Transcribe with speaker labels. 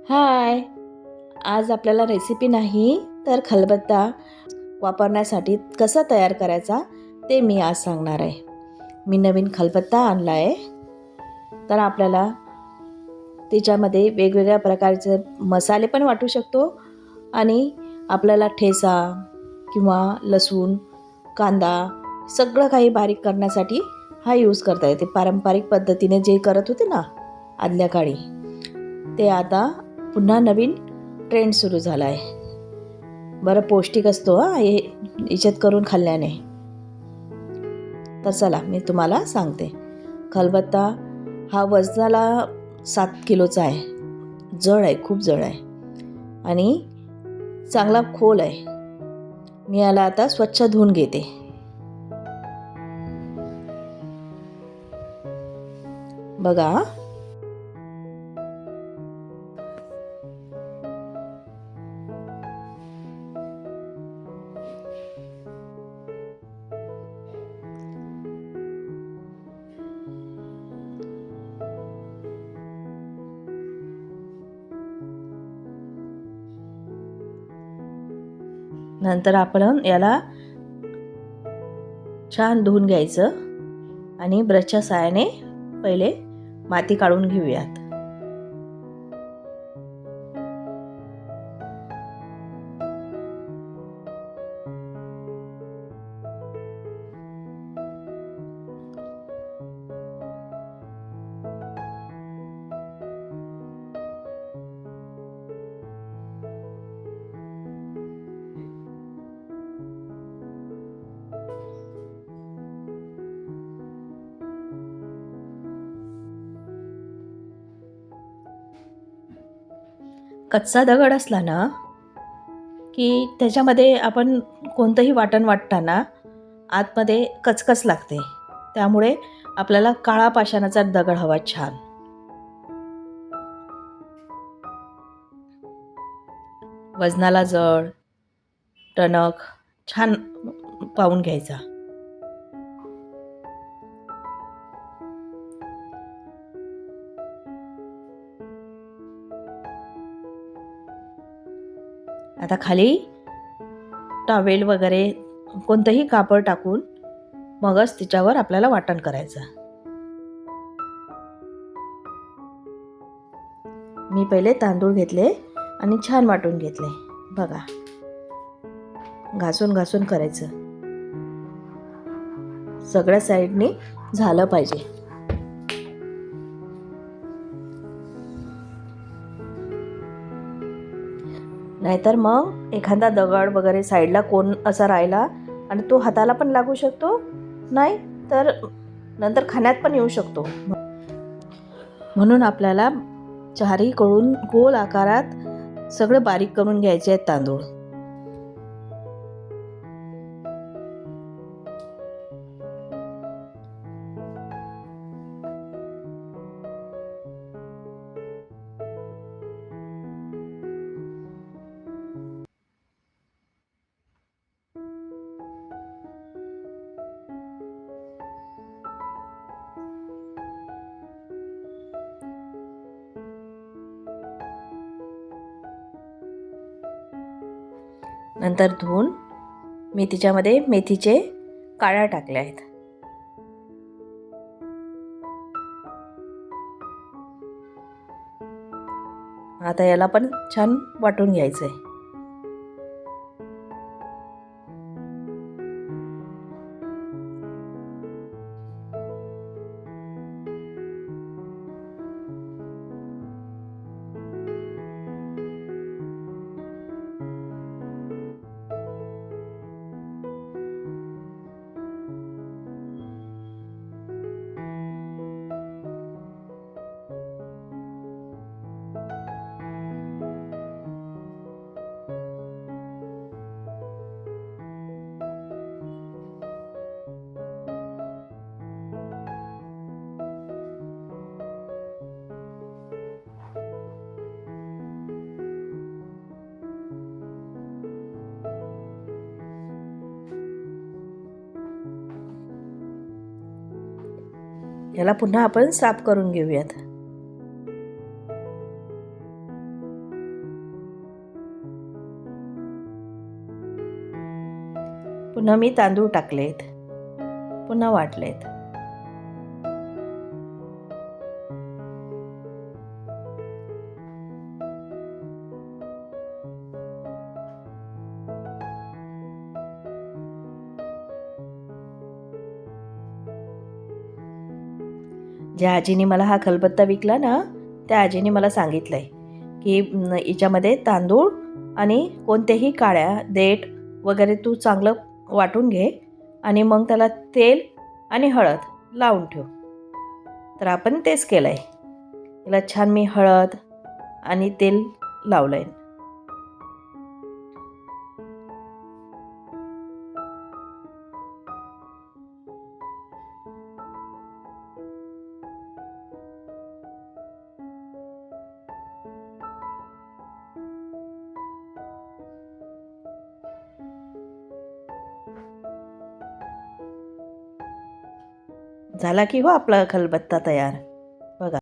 Speaker 1: हाय. आज आपल्याला रेसिपी नाही तर खलबत्ता वापरण्यासाठी कसा तयार करायचा ते मी आज सांगणार आहे. मी नवीन खलबत्ता आणला आहे. तर आपल्याला त्याच्यामध्ये वेगवेगळ्या प्रकारचे मसाले पण वाटू शकतो आणि आपल्याला ठेचा किंवा लसूण, कांदा सगळं काही बारीक करण्यासाठी हा यूज करता येते. पारंपरिक पद्धतीने जे करत होते ना आदल्या काळी, ते आता पुन्हा नवीन ट्रेंड सुरू झाला आहे. बरं पौष्टिक असतो हे याच्यात करून खाल्ल्याने. तर चला मी तुम्हाला सांगते. खलबत्ता हा वजनाला 7 किलोचा आहे. जड आहे, खूप जड आहे आणि चांगला खोल आहे. मी याला आता स्वच्छ धुवून घेते. बघा, नंतर आपण याला छान धुवून घ्यायचं आणि ब्रशच्या साहाय्याने पहिले माती काढून घेऊयात. कच्चा दगड असला ना की त्याच्यामध्ये आपण कोणतंही वाटण वाटताना आतमध्ये कचकच लागते. त्यामुळे आपल्याला काळा पाषाणाचा दगड हवा, छान. वजनाला जड, टणक, छान पाहून घ्यायचा. आता खाली टॉवेल वगैरे कोणतंही कापड टाकून मगच तिच्यावर आपल्याला वाटण करायचं. मी पहिले तांदूळ घेतले आणि छान वाटून घेतले. बघा, घासून घासून करायचं. सगळ्या साईडनी झालं पाहिजे. नाहीतर मग एखादा दगड वगैरे साईडला कोण असा राहिला आणि तो हाताला पण लागू शकतो, नाही तर नंतर खाण्यात पण येऊ शकतो. म्हणून आपल्याला चारीकडून गोल आकारात सगळं बारीक करून घ्यायचे आहेत तांदूळ. नंतर धुवून मी तिच्यामध्ये मेथीचे काड्या टाकल्या आहेत. आता याला पण छान वाटून घ्यायचं आहे. याला पुन्हा आपण साफ करून घेऊयात. पुन्हा मी तांदूळ टाकलेत, पुन्हा वाटलेत. ज्या आजीने मला हा खलबत्ता विकला ना, त्या आजीने मला सांगितलं आहे की याच्यामध्ये तांदूळ आणि कोणतेही काळ्या देठ वगैरे तू चांगलं वाटून घे आणि मग त्याला तेल आणि हळद लावून ठेव. तर आपण तेच केलं आहे. याला छान मी हळद आणि तेल लावलं आहे. झाला की हो आपला खलबत्ता तयार.